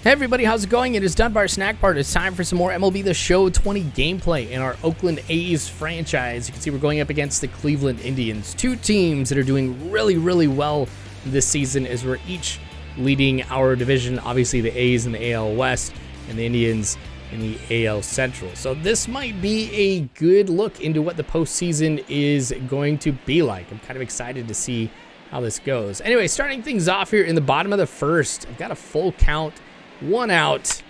Hey everybody, how's it going? It is dunbarsnackbar. It's time for some more MLB The Show 20 gameplay in our Oakland A's franchise. You can see we're going up against the Cleveland Indians. Two teams that are doing really well this season as we're each leading our division. Obviously the A's in the AL West and the Indians in the AL Central. So this might be a good look into what the postseason is going to be like. I'm kind of excited to see how this goes. Anyway, starting things off here in the bottom of the first, I've got a full count. One out.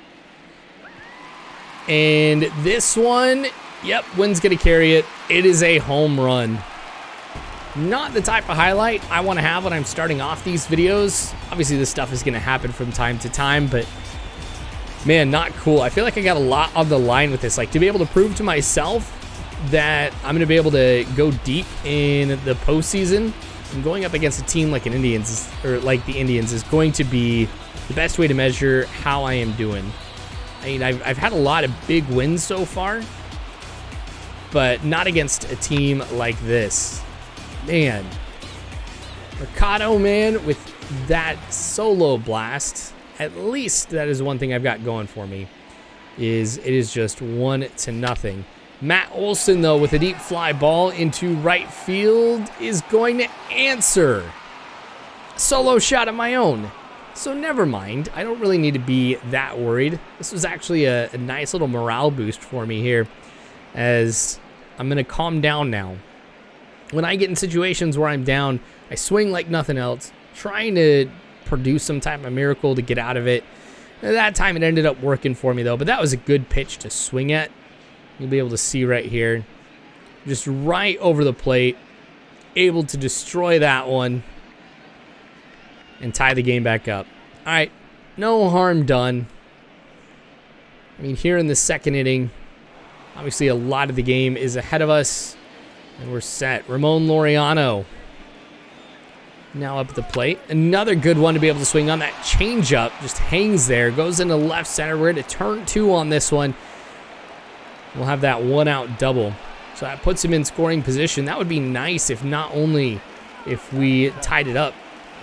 And this one, yep, wind's going to carry it. It is a home run. Not the type of highlight I want to have when I'm starting off these videos. Obviously, this stuff is going to happen from time to time, but man, not cool. I feel like I got a lot on the line with this. Like, to be able to prove to myself that I'm going to be able to go deep in the postseason and going up against a team like the Indians is going to be the best way to measure how I am doing. I mean, I've had a lot of big wins so far, but not against a team like this. Man, Mercado, man, with that solo blast, at least that is one thing I've got going for me, is it is just 1-0. Matt Olson, though, with a deep fly ball into right field, is going to answer. Solo shot of my own. So never mind. I don't really need to be that worried. This was actually a nice little morale boost for me here, as I'm going to calm down now. When I get in situations where I'm down, I swing like nothing else, trying to produce some type of miracle to get out of it. At that time, it ended up working for me, though. But that was a good pitch to swing at. You'll be able to see right here. Just right over the plate. Able to destroy that one and tie the game back up. All right, no harm done. I mean, here in the second inning, obviously a lot of the game is ahead of us, and we're set. Ramon Laureano now up at the plate. Another good one to be able to swing on. That changeup just hangs there, goes into left center. We're going to turn two on this one. We'll have that one-out double. So that puts him in scoring position. That would be nice if not only if we tied it up,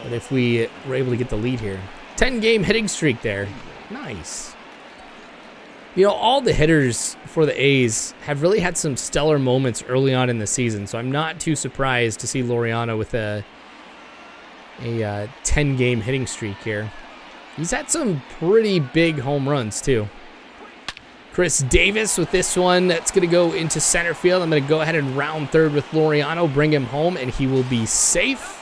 but if we were able to get the lead here. 10-game hitting streak there. Nice. You know, all the hitters for the A's have really had some stellar moments early on in the season, so I'm not too surprised to see Laureano with a 10-game hitting streak here. He's had some pretty big home runs, too. Chris Davis with this one. That's going to go into center field. I'm going to go ahead and round third with Laureano, bring him home, and he will be safe.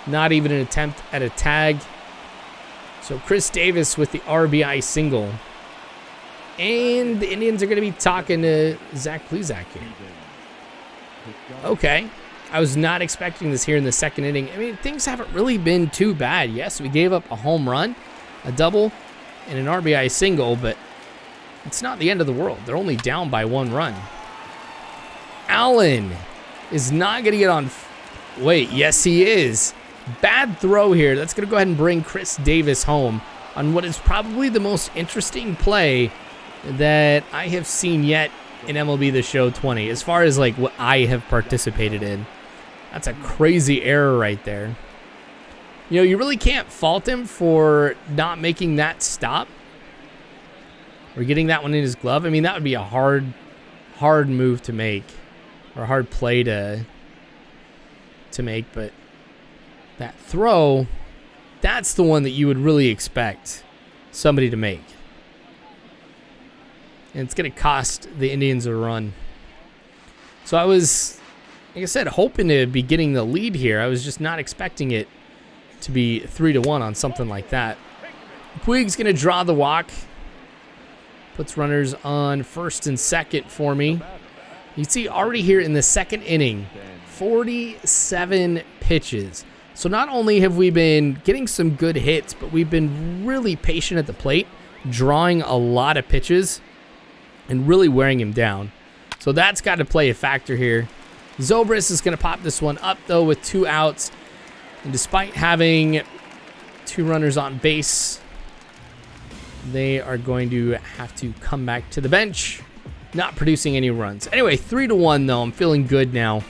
Not even an attempt at a tag. So Chris Davis with the RBI single. And the Indians are going to be talking to Zach Plezak here. Okay. I was not expecting this here in the second inning. I mean, things haven't really been too bad. Yes, we gave up a home run, a double, and an RBI single, but it's not the end of the world. They're only down by 1 run. Allen is not going to get on. Wait, yes, he is. Bad throw here. That's going to go ahead and bring Chris Davis home on what is probably the most interesting play that I have seen yet in MLB The Show 20, as far as like what I have participated in. That's a crazy error right there. You know, you really can't fault him for not making that stop or getting that one in his glove. I mean, that would be a hard move to make, or a hard play to make, but that throw, that's the one that you would really expect somebody to make. And it's going to cost the Indians a run. So I was, like I said, hoping to be getting the lead here. I was just not expecting it to be 3-1 on something like that. Puig's going to draw the walk. Puts runners on first and second for me. You see already here in the second inning, 47 pitches. So not only have we been getting some good hits, but we've been really patient at the plate, drawing a lot of pitches and really wearing him down. So that's got to play a factor here. Zobrist is going to pop this one up, though, with 2 outs. And despite having 2 runners on base, they are going to have to come back to the bench, not producing any runs. Anyway, 3-1, though. I'm feeling good now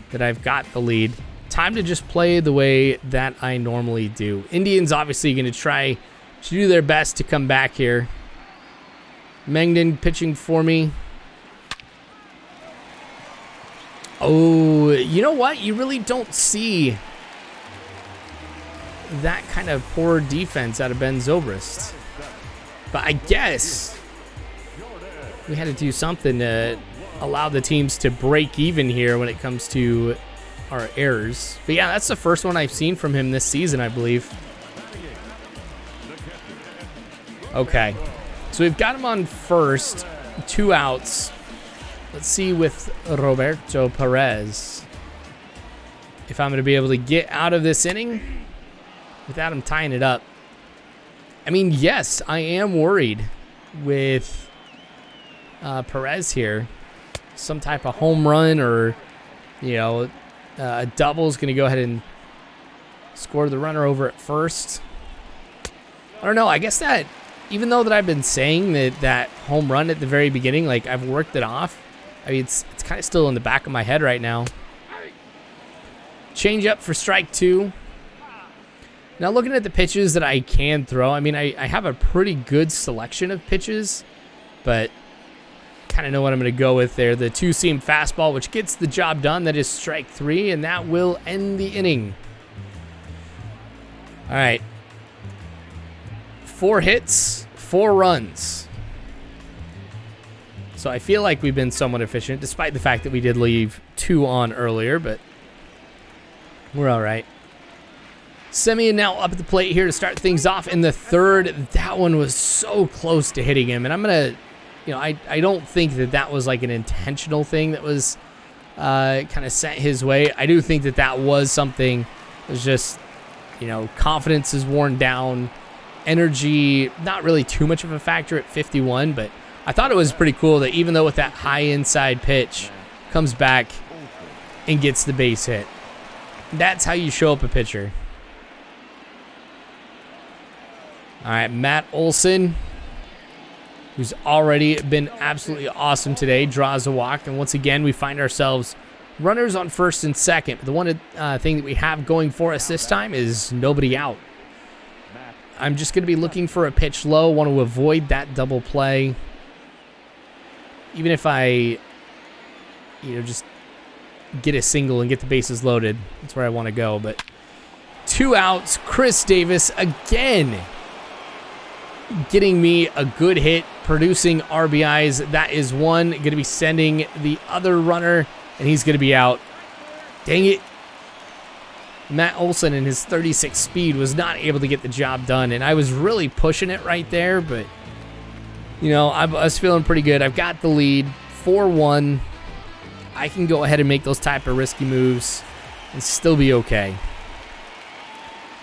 that I've got the lead. Time to just play the way that I normally do. Indians obviously going to try should do their best to come back here. Mengden pitching for me. Oh, you know what? You really don't see that kind of poor defense out of Ben Zobrist. But I guess we had to do something to allow the teams to break even here when it comes to our errors. But yeah, that's the first one I've seen from him this season, I believe. Okay, so we've got him on first, 2 outs. Let's see with Roberto Perez if I'm going to be able to get out of this inning without him tying it up. I mean, yes, I am worried with Perez here. Some type of home run or, you know, a double is going to go ahead and score the runner over at first. I don't know. I guess that even though that I've been saying that home run at the very beginning, like I've worked it off. I mean, it's kind of still in the back of my head right now. Change up for strike 2. Now looking at the pitches that I can throw, I mean, I have a pretty good selection of pitches, but kind of know what I'm going to go with there. The 2-seam fastball, which gets the job done. That is strike 3, and that will end the inning. All right. 4 hits, 4 runs. So I feel like we've been somewhat efficient, despite the fact that we did leave 2 on earlier, but we're all right. Semien now up at the plate here to start things off in the 3rd. That one was so close to hitting him, and I'm going to, you know, I don't think that was like an intentional thing that was kind of sent his way. I do think that was something that was just, you know, confidence is worn down, energy, not really too much of a factor at 51, but I thought it was pretty cool that even though with that high inside pitch, comes back and gets the base hit. That's how you show up a pitcher. All right, Matt Olson, who's already been absolutely awesome today, draws a walk. And once again, we find ourselves runners on first and second. But the one thing that we have going for us this time is nobody out. I'm just going to be looking for a pitch low, want to avoid that double play. Even if I, you know, just get a single and get the bases loaded, that's where I want to go. But 2 outs, Chris Davis again getting me a good hit, producing RBIs. That is one. Going to be sending the other runner, and he's going to be out. Dang it. Matt Olson in his 36 speed was not able to get the job done, and I was really pushing it right there, but you know, I was feeling pretty good. I've got the lead, 4-1. I can go ahead and make those type of risky moves and still be okay.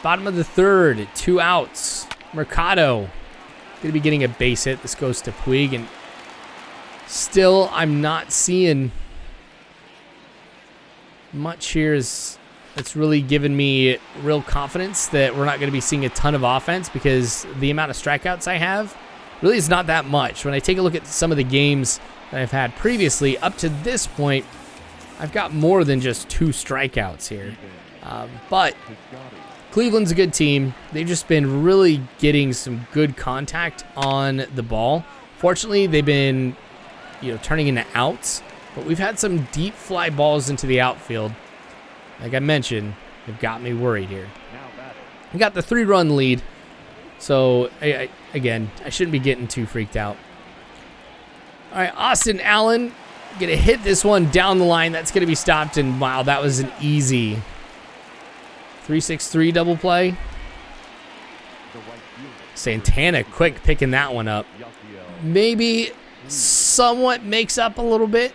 Bottom of the 3rd, 2 outs. Mercado going to be getting a base hit. This goes to Puig, and still I'm not seeing much here that's really given me real confidence that we're not going to be seeing a ton of offense because the amount of strikeouts I have really is not that much. When I take a look at some of the games that I've had previously, up to this point, I've got more than just 2 strikeouts here. But Cleveland's a good team. They've just been really getting some good contact on the ball. Fortunately, they've been, you know, turning into outs, but we've had some deep fly balls into the outfield. Like I mentioned, they've got me worried here. We got the 3-run lead. So, again, I shouldn't be getting too freaked out. All right, Austin Allen going to hit this one down the line. That's going to be stopped, and wow, that was an easy 3-6-3 double play. Santana quick picking that one up. Maybe somewhat makes up a little bit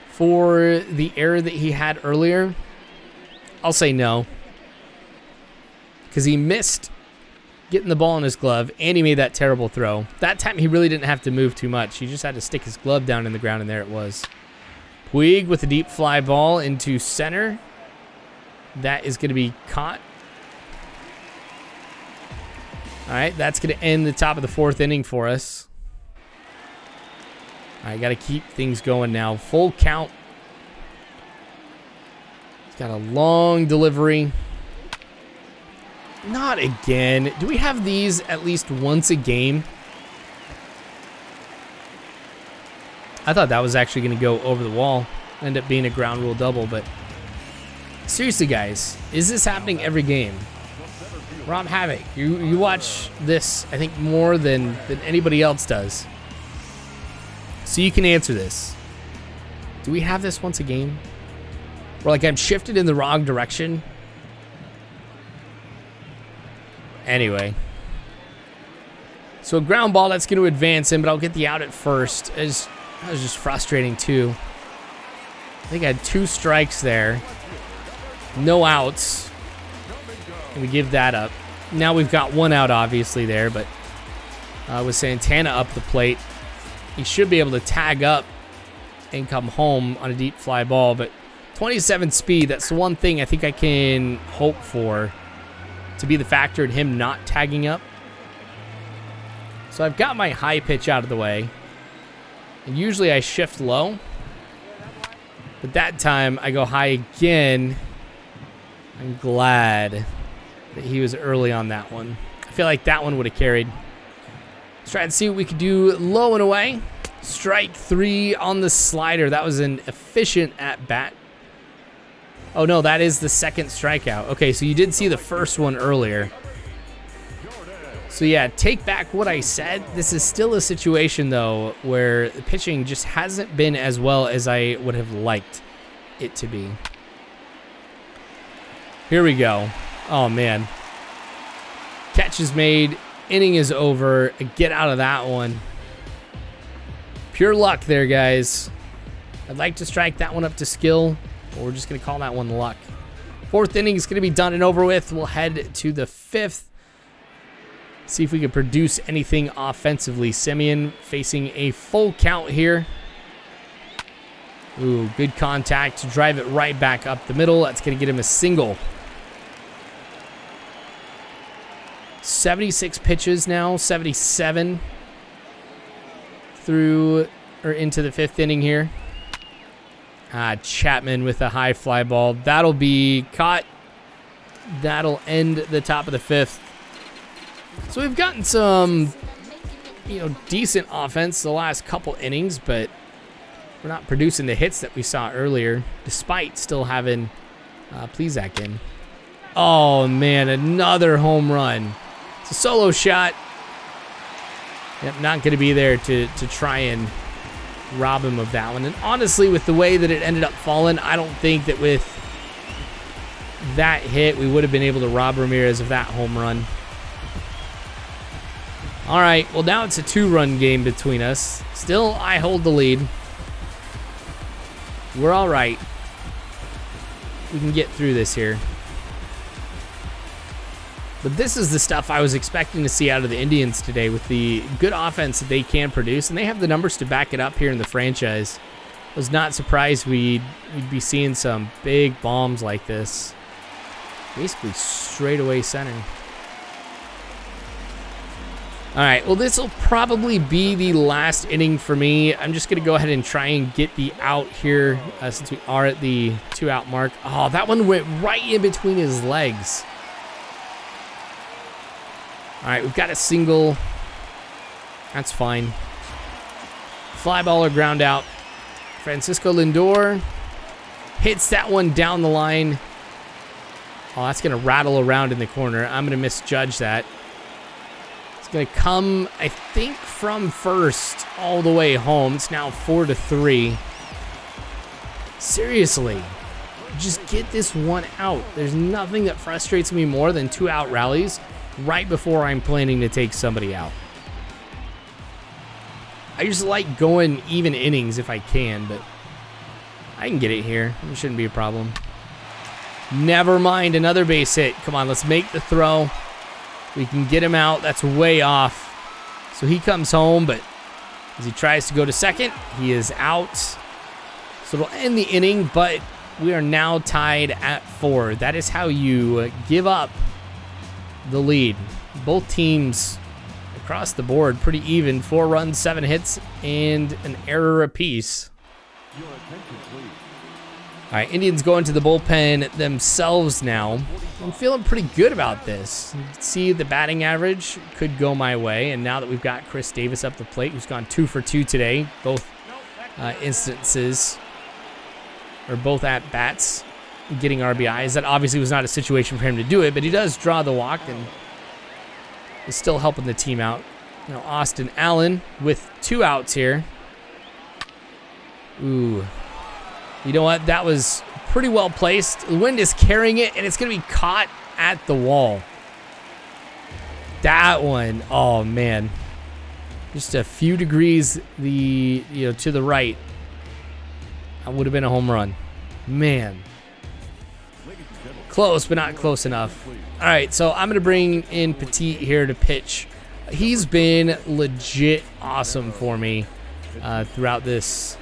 for the error that he had earlier. I'll say no, because he missed getting the ball in his glove, and he made that terrible throw. That time, he really didn't have to move too much. He just had to stick his glove down in the ground, and there it was. Puig with a deep fly ball into center. That is going to be caught. All right, that's going to end the top of the 4th inning for us. All right, got to keep things going now. Full count. He's got a long delivery. Not again. Do we have these at least once a game? I thought that was actually going to go over the wall. End up being a ground rule double, but seriously, guys, is this happening every game? Rob Havoc, you watch this, I think, more than anybody else does. So you can answer this. Do we have this once a game? Where, like, I'm shifted in the wrong direction? Anyway. So a ground ball, that's going to advance him, but I'll get the out at first. That was just frustrating, too. I think I had 2 strikes there. No outs. And we give that up. Now we've got 1 out, obviously, there, but with Santana up the plate, he should be able to tag up and come home on a deep fly ball, but 27 speed, that's the one thing I think I can hope for to be the factor in him not tagging up. So I've got my high pitch out of the way, and usually I shift low, but that time I go high again. I'm glad that he was early on that one. I feel like that one would have carried. Let's try and see what we could do low and away. Strike 3 on the slider. That was an efficient at bat. Oh no, that is the second strikeout. Okay, so you did see the first one earlier. So yeah, take back what I said. This is still a situation though where the pitching just hasn't been as well as I would have liked it to be. Here we go. Oh man. Catch is made. Inning is over. Get out of that one. Pure luck there, guys. I'd like to strike that one up to skill, but we're just going to call that one luck. 4th inning is going to be done and over with. We'll head to the 5th. See if we can produce anything offensively. Semien facing a full count here. Ooh, good contact to drive it right back up the middle. That's going to get him a single. 76 pitches now, 77 through or into the 5th inning here. Chapman with a high fly ball. That'll be caught. That'll end the top of the 5th. So we've gotten some, decent offense the last couple innings, but we're not producing the hits that we saw earlier, despite still having Plesac in. Oh, man, another home run. It's a solo shot. Yep, not going to be there to try and rob him of that one. And honestly, with the way that it ended up falling, I don't think that with that hit, we would have been able to rob Ramirez of that home run. All right, well, now it's a 2-run game between us. Still, I hold the lead. We're all right. We can get through this here. But this is the stuff I was expecting to see out of the Indians today with the good offense that they can produce, and they have the numbers to back it up here in the franchise. I was not surprised we'd be seeing some big bombs like this. Basically straight away center. All right, well, this will probably be the last inning for me. I'm just going to go ahead and try and get the out here since we are at the 2-out mark. Oh, that one went right in between his legs. All right, we've got a single. That's fine. Fly ball or ground out. Francisco Lindor hits that one down the line. Oh, that's going to rattle around in the corner. I'm going to misjudge that. It's going to come, I think, from first all the way home. It's now 4-3. Seriously, just get this one out. There's nothing that frustrates me more than 2-out rallies right before I'm planning to take somebody out. I just like going even innings if I can, but I can get it here. It shouldn't be a problem. Never mind, another base hit. Come on, let's make the throw. We can get him out. That's way off. So he comes home, but as he tries to go to second, he is out. So it'll end the inning, but we are now tied at 4. That is how you give up the lead. Both teams across the board pretty even. 4 runs, 7 hits, and an error apiece. All right, Indians going to the bullpen themselves now. I'm feeling pretty good about this. You can see the batting average could go my way, and now that we've got Chris Davis up the plate, who's gone 2 for 2 today, both instances, or both at bats, getting RBIs. That obviously was not a situation for him to do it, but he does draw the walk and is still helping the team out. Now Austin Allen with 2 outs here. Ooh. You know what? That was pretty well placed. The wind is carrying it, and it's going to be caught at the wall. That one, oh man. Just a few degrees to the right. That would have been a home run. Man. Close, but not close enough. All right, so I'm going to bring in Petit here to pitch. He's been legit awesome for me throughout this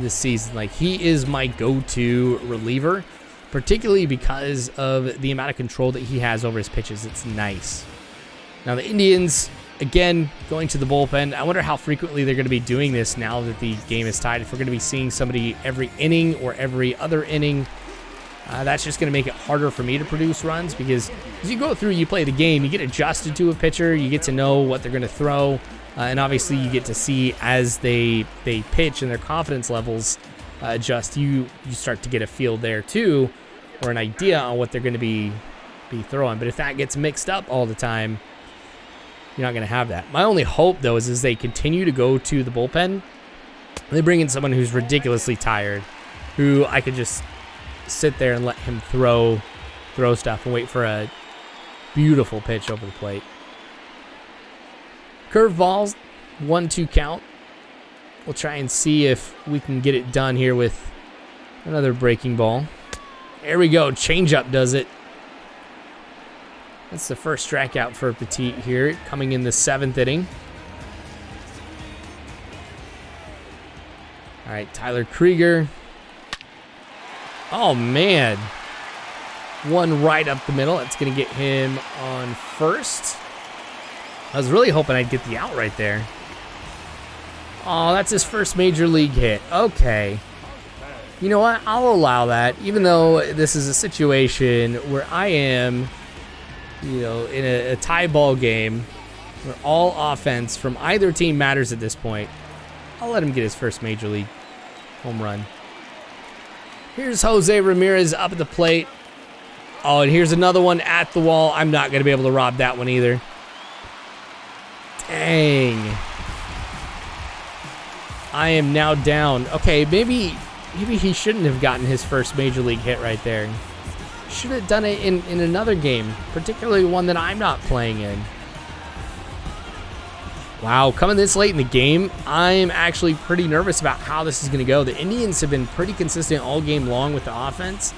season. Like, he is my go-to reliever, particularly because of the amount of control that he has over his pitches. It's nice. Now the Indians, again, going to the bullpen. I wonder how frequently they're going to be doing this now that the game is tied. If we're going to be seeing somebody every inning or every other inning, that's just going to make it harder for me to produce runs, because as you go through, you play the game, you get adjusted to a pitcher, you get to know what they're going to throw, and obviously you get to see as they pitch and their confidence levels adjust. You start to get a feel there too, or an idea on what they're going to be throwing. But if that gets mixed up all the time, you're not going to have that. My only hope, though, is as they continue to go to the bullpen, they bring in someone who's ridiculously tired, who I could just sit there and let him throw stuff and wait for a beautiful pitch over the plate. Curveballs, 1-2 count. We'll try and see if we can get it done here with another breaking ball. There we go. Changeup does it. That's the first strikeout for Petit here, coming in the 7th inning. All right, Tyler Krieger. Oh, man. One right up the middle. That's going to get him on first. I was really hoping I'd get the out right there. Oh, that's his first major league hit. Okay. You know what? I'll allow that, even though this is a situation where I am, in a tie ball game where all offense from either team matters at this point. I'll let him get his first major league home run. Here's Jose Ramirez up at the plate. Oh, and here's another one at the wall. I'm not going to be able to rob that one either. Dang. I am now down. Okay, maybe he shouldn't have gotten his first major league hit right there. Should have done it in another game, particularly one that I'm not playing in. Wow, coming this late in the game, I'm actually pretty nervous about how this is going to go. The Indians have been pretty consistent all game long with the offense.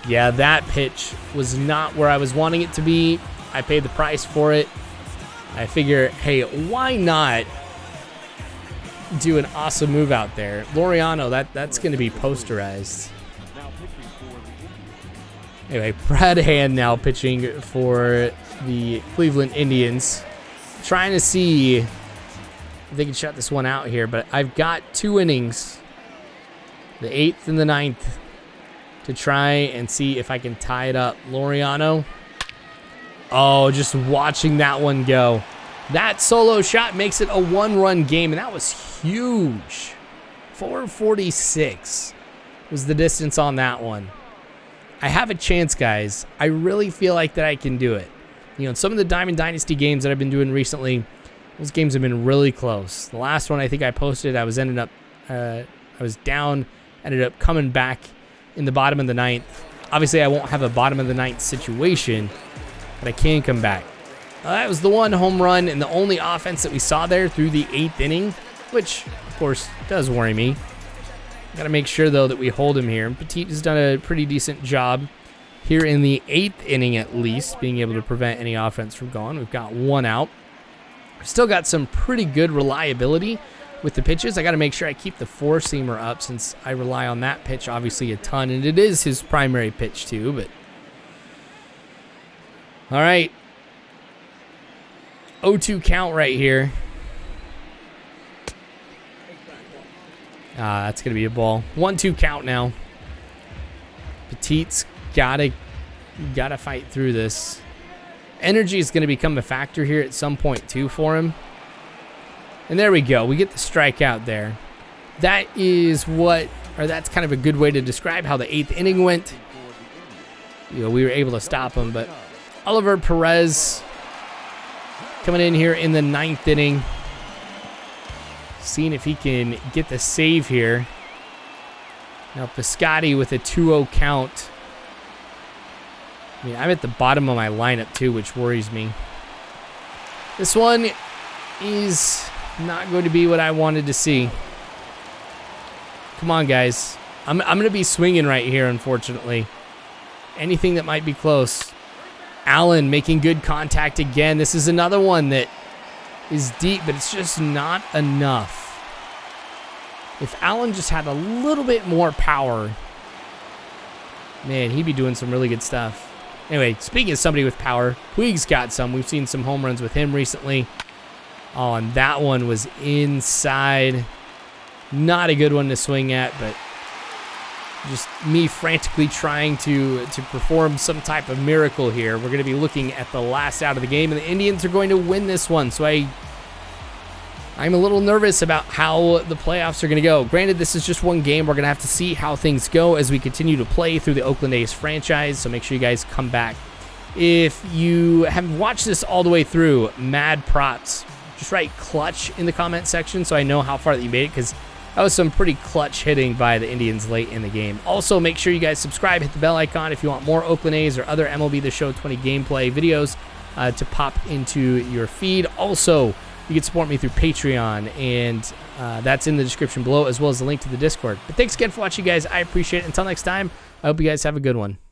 Yeah, that pitch was not where I was wanting it to be. I paid the price for it. I figure, hey, why not do an awesome move out there? Laureano, that's going to be posterized. Anyway, Brad Hand now pitching for the Cleveland Indians. Trying to see if they can shut this one out here, but I've got 2 innings, the 8th and the 9th, to try and see if I can tie it up. Laureano. Oh, just watching that one go. That solo shot makes it a 1-run game, and that was huge. 446 was the distance on that one. I have a chance, guys. I really feel like that I can do it. In some of the Diamond Dynasty games that I've been doing recently, those games have been really close. The last one I think I posted, I was down, ended up coming back in the bottom of the 9th. Obviously, I won't have a bottom of the 9th situation, but I can come back. That was the one home run and the only offense that we saw there through the 8th inning, which, of course, does worry me. Got to make sure, though, that we hold him here. Petit has done a pretty decent job here in the 8th inning, at least, being able to prevent any offense from going. We've got 1 out. We've still got some pretty good reliability with the pitches. I got to make sure I keep the 4-seamer up, since I rely on that pitch, obviously, a ton, and it is his primary pitch, too. But all right. 0-2 count right here. That's going to be a ball. 1-2 count now. Petit's gotta fight through this. Energy is going to become a factor here at some point too for him. And there we go. We get the strikeout there. That is that's kind of a good way to describe how the 8th inning went. You know, we were able to stop him, but Oliver Perez coming in here in the 9th inning. Seeing if he can get the save here. Now Piscotty with a 2-0 count. I mean, I'm at the bottom of my lineup too, which worries me. This one is not going to be what I wanted to see. Come on, guys. I'm going to be swinging right here, unfortunately. Anything that might be close. Allen making good contact again. This is another one that is deep, but it's just not enough. If Allen just had a little bit more power, man, he'd be doing some really good stuff. Anyway, speaking of somebody with power, Puig's got some. We've seen some home runs with him recently. Oh, and that one was inside. Not a good one to swing at, but just me frantically trying to perform some type of miracle here. We're going to be looking at the last out of the game, and the Indians are going to win this one. So I'm a little nervous about how the playoffs are going to go. Granted, this is just one game. We're going to have to see how things go as we continue to play through the Oakland A's franchise, so make sure you guys come back. If you haven't watched this all the way through, mad props. Just write clutch in the comment section so I know how far that you made it, because that was some pretty clutch hitting by the Indians late in the game. Also, make sure you guys subscribe, hit the bell icon if you want more Oakland A's or other MLB The Show 20 gameplay videos to pop into your feed. Also, you can support me through Patreon, and that's in the description below, as well as the link to the Discord. But thanks again for watching, guys. I appreciate it. Until next time, I hope you guys have a good one.